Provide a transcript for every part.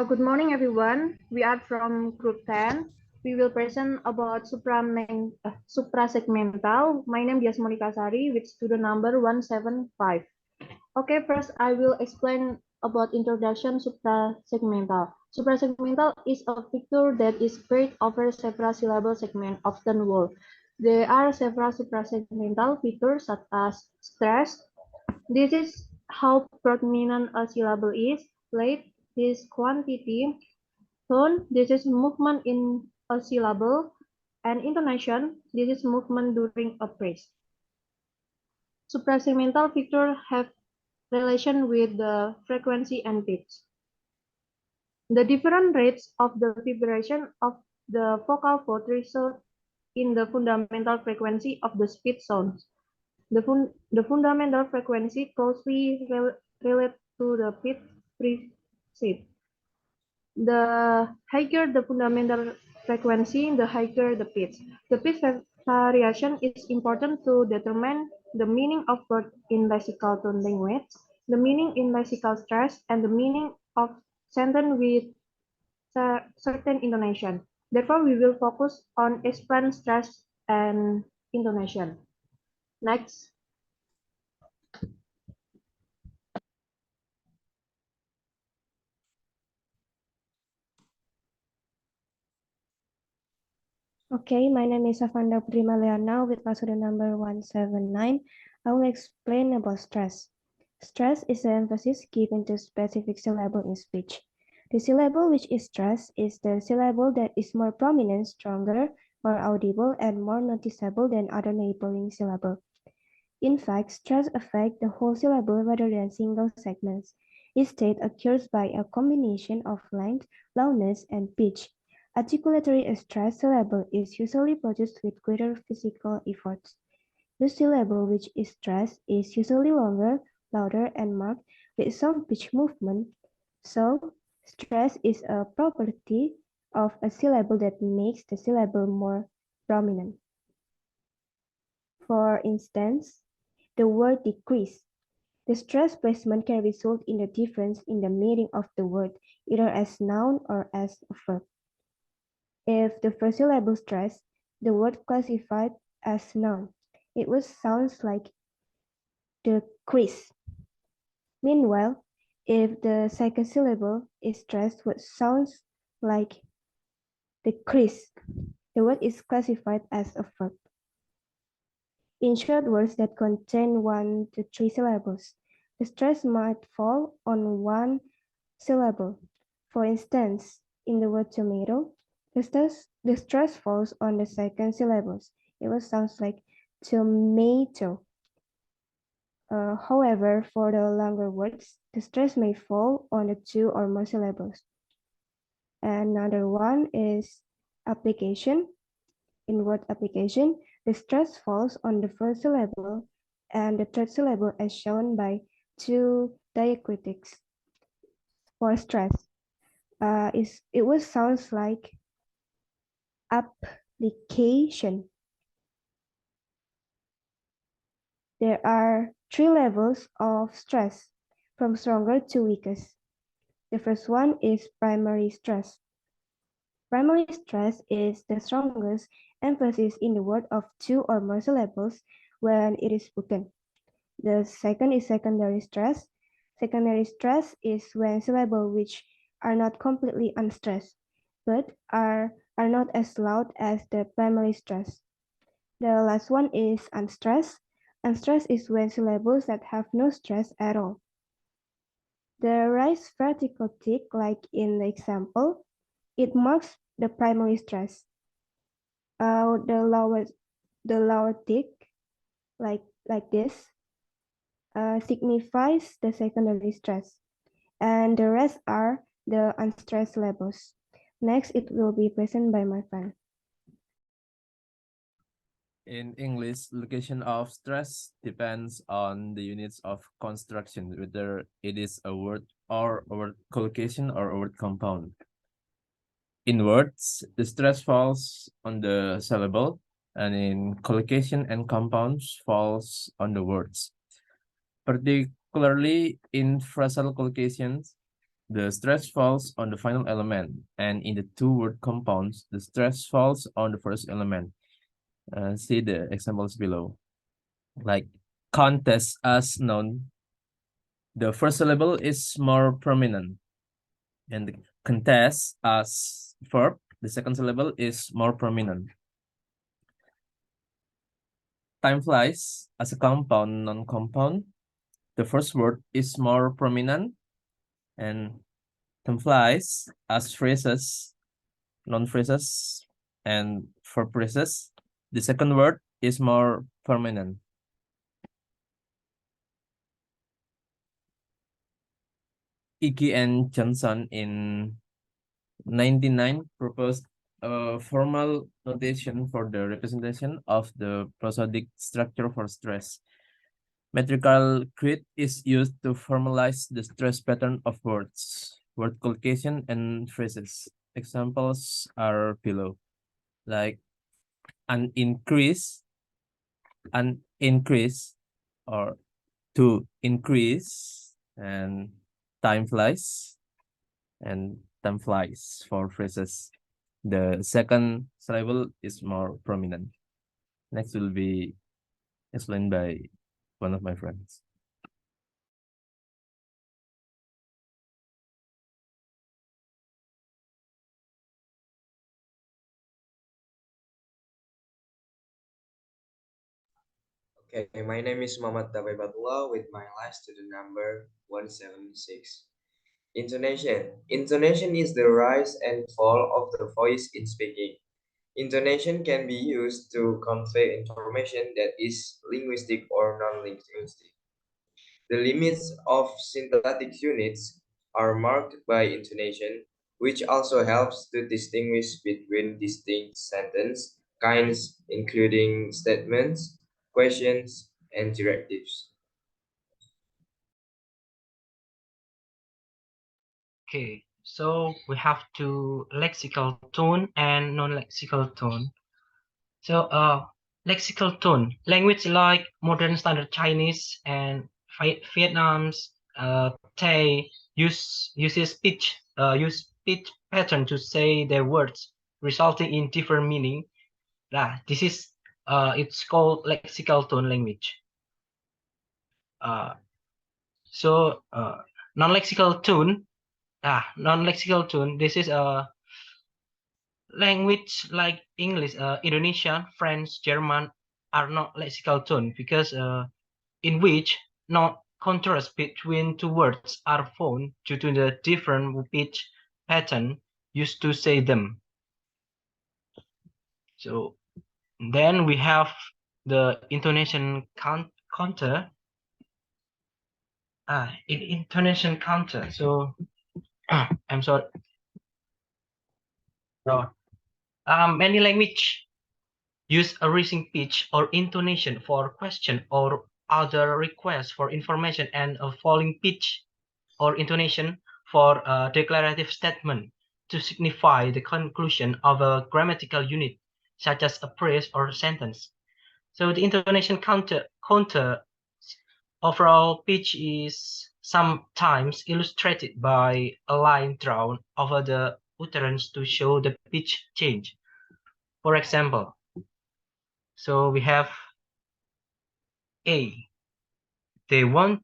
Good morning, everyone. We are from Group 10. We will present about suprasegmental. My name is Sari with student number 175. Okay, first I will explain about introduction suprasegmental. Suprasegmental is a figure that is spread over several syllable segments, often whole. There are several suprasegmental features such as stress. This is how prominent a syllable is. Late, this quantity. Tone, this is movement in a syllable. And intonation, this is movement during a phrase. Suprasegmental features have relation with the frequency and pitch. The different rates of the vibration of the vocal cord result in the fundamental frequency of the speech sounds. The fundamental frequency closely relates to the pitch preset. The higher the fundamental frequency, the higher the pitch. The pitch variation is important to determine the meaning of word in lexical tone language, the meaning in lexical stress, and the meaning of sentence with certain intonation. Therefore, we will focus on explain stress and intonation. Next. Okay, my name is Shafanda Putri Melyana with class number 179. I will explain about stress. Stress is the emphasis given to specific syllable in speech. The syllable which is stressed is the syllable that is more prominent, stronger, more audible, and more noticeable than other neighboring syllable. In fact, stress affects the whole syllable rather than single segments. Its state occurs by a combination of length, loudness, and pitch. Articulatory stressed syllable is usually produced with greater physical efforts. The syllable which is stressed is usually longer, louder, and marked with some pitch movement. So, stress is a property of a syllable that makes the syllable more prominent. For instance, the word decrease. The stress placement can result in a difference in the meaning of the word, either as noun or as a verb. If the first syllable stress, the word classified as noun, it would sound like the crease. Meanwhile, if the second syllable is stressed, what sounds like the crease, the word is classified as a verb. In short words that contain 1 to 3 syllables, the stress might fall on one syllable. For instance, in the word tomato, the stress falls on the second syllables. It will sound like tomato. However, for the longer words, the stress may fall on the 2 or more syllables. Another one is application. In word application, the stress falls on the first syllable and the third syllable as shown by 2 diacritics. For stress, it will sound like application. There are 3 levels of stress, from stronger to weakest. The first one is primary stress. Primary stress is the strongest emphasis in the word of 2 or more syllables when it is spoken. The second is secondary stress. Secondary stress is when syllables which are not completely unstressed, but are not as loud as the primary stress. The last one is unstressed. Unstressed is when syllables that have no stress at all. The raised vertical tick, like in the example, it marks the primary stress. The lower tick, like this, signifies the secondary stress, and the rest are the unstressed levels. Next, it will be presented by my friend. In English, location of stress depends on the units of construction, whether it is a word or a word collocation or a word compound. In words, the stress falls on the syllable and in collocation and compounds falls on the words. Particularly in phrasal collocations, the stress falls on the final element, and in the two-word compounds, the stress falls on the first element. See the examples below. Like contest as noun, the first syllable is more prominent, and the contest as verb, the second syllable is more prominent. Time flies as a compound, non-compound, the first word is more prominent, and time flies as phrases, non-phrases, and verb phrases, the second word is more prominent. Iggy and Johnson in 1999 proposed a formal notation for the representation of the prosodic structure for stress. Metrical grid is used to formalize the stress pattern of words, word collocation, and phrases. Examples are below, like an increase, or to increase, and time flies, and time flies for phrases. The second syllable is more prominent. Next will be explained by one of my friends. Okay, my name is Muhammad Hibatullah with my last student number 176. Intonation. Intonation is the rise and fall of the voice in speaking. Intonation can be used to convey information that is linguistic or non-linguistic. The limits of syntactic units are marked by intonation, which also helps to distinguish between distinct sentence kinds, including statements, questions, and directives. Okay, so we have two lexical tone and non-lexical tone. So, lexical tone, language like modern standard Chinese and Vietnam's Tay use speech pattern to say their words, resulting in different meaning. This is it's called lexical tone language. Uh, so non-lexical tone, non-lexical tone. This is a language like English, Indonesian, French, German are not lexical tone because in which no contrast between two words are found due to the different pitch pattern used to say them. So then we have the intonation counter. Intonation counter. So I'm sorry. No. Many language use a rising pitch or intonation for question or other requests for information and a falling pitch or intonation for a declarative statement to signify the conclusion of a grammatical unit, such as a phrase or sentence. So the intonation counter overall pitch is sometimes illustrated by a line drawn over the utterance to show the pitch change. For example, so we have A. They want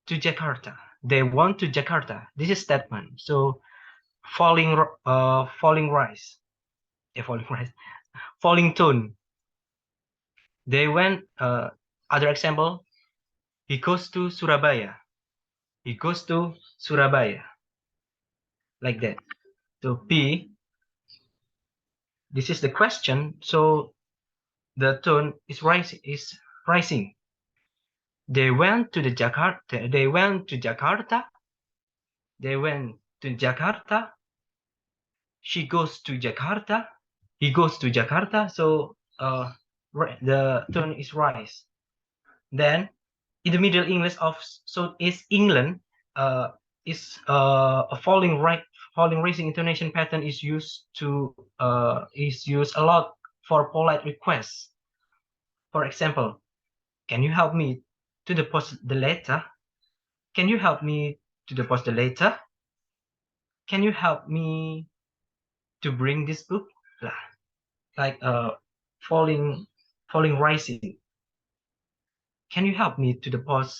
to Jakarta. They want to Jakarta. This is statement. So falling rise. Falling tone. They went. Other example. He goes to Surabaya. He goes to Surabaya. Like that. So B. This is the question. So the tone is rising. They went to the Jakarta. They went to Jakarta. They went to Jakarta. She goes to Jakarta. He goes to Jakarta. So the tone is rise. Then in the Middle English of Southeast England, is a falling rising intonation pattern is used a lot for polite requests. For example, can you help me to deposit the letter? Can you help me to deposit the letter? Can you help me to bring this book? Like falling, rising. Can you help me to deposit?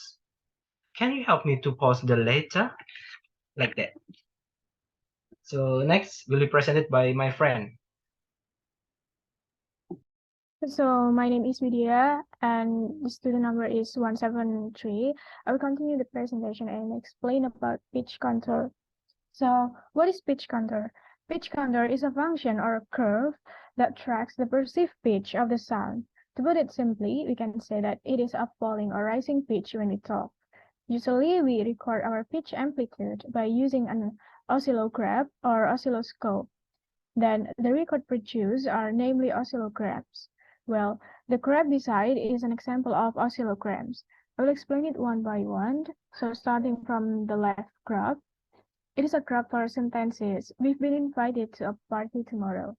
Can you help me to post the letter? Like that. So next will be presented by my friend. So my name is Widya and the student number is 173. I will continue the presentation and explain about pitch contour. So what is pitch contour? Pitch contour is a function or a curve that tracks the perceived pitch of the sound. To put it simply, we can say that it is a falling or rising pitch when we talk. Usually, we record our pitch amplitude by using an oscillograph or oscilloscope. Then the record produced are namely oscillographs. Well, the graph beside is an example of oscillograms. I will explain it one by one. So starting from the left graph, it is a graph for sentences. We've been invited to a party tomorrow.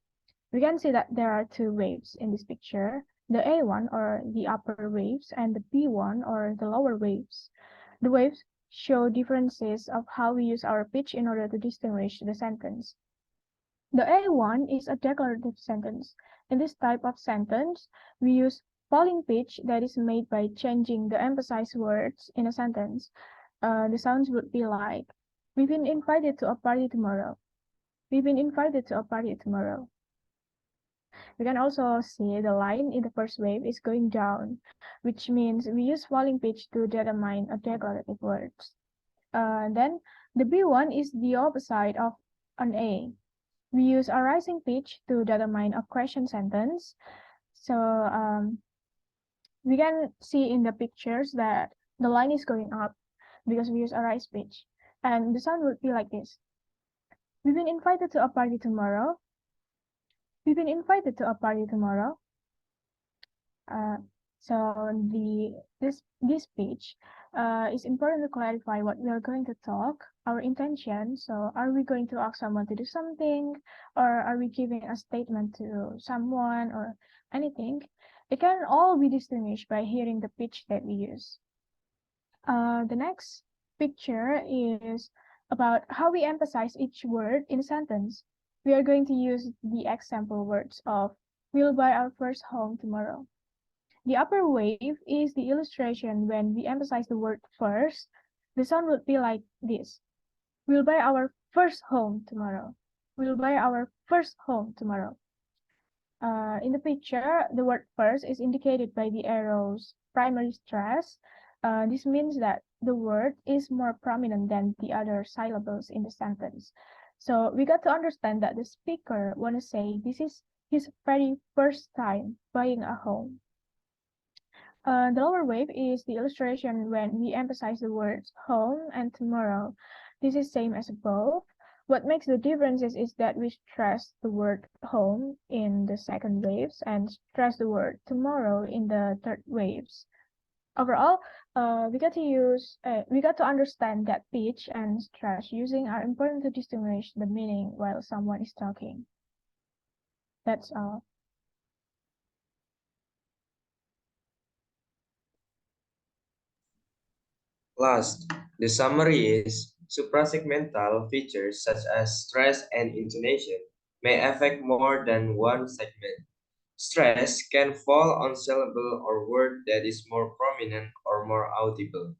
We can see that there are two waves in this picture, the A1 or the upper waves and the B1 or the lower waves. The waves show differences of how we use our pitch in order to distinguish the sentence. The A1 is a declarative sentence. In this type of sentence, we use falling pitch that is made by changing the emphasized words in a sentence. The sounds would be like, we've been invited to a party tomorrow. We've been invited to a party tomorrow. We can also see the line in the first wave is going down, which means we use falling pitch to determine a declarative words. Then the B1 is the opposite of an A. We use a rising pitch to determine a question sentence. So we can see in the pictures that the line is going up because we use a rise pitch. And the sound would be like this. We've been invited to a party tomorrow. We've been invited to a party tomorrow. So this speech is important to clarify what we are going to talk, our intention. So are we going to ask someone to do something, or are we giving a statement to someone or anything? It can all be distinguished by hearing the pitch that we use. The next picture is about how we emphasize each word in a sentence. We are going to use the example words of, we'll buy our first home tomorrow. The upper wave is the illustration when we emphasize the word first. The sound would be like this. We'll buy our first home tomorrow. We'll buy our first home tomorrow. In the picture, the word first is indicated by the arrow's primary stress. This means that the word is more prominent than the other syllables in the sentence. So we got to understand that the speaker want to say this is his very first time buying a home. The lower wave is the illustration when we emphasize the words home and tomorrow. This is same as above. What makes the differences is that we stress the word home in the second waves and stress the word tomorrow in the third waves. Overall, we got to understand that pitch and stress using are important to distinguish the meaning while someone is talking. That's all. Last, the summary is suprasegmental features such as stress and intonation may affect more than one segment. Stress can fall on syllable or word that is more prominent or more audible.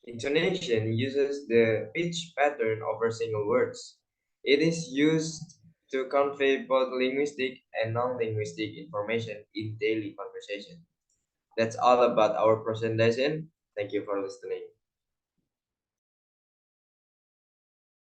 Intonation uses the pitch pattern over single words. It is used to convey both linguistic and non-linguistic information in daily conversation. That's all about our presentation. Thank you for listening.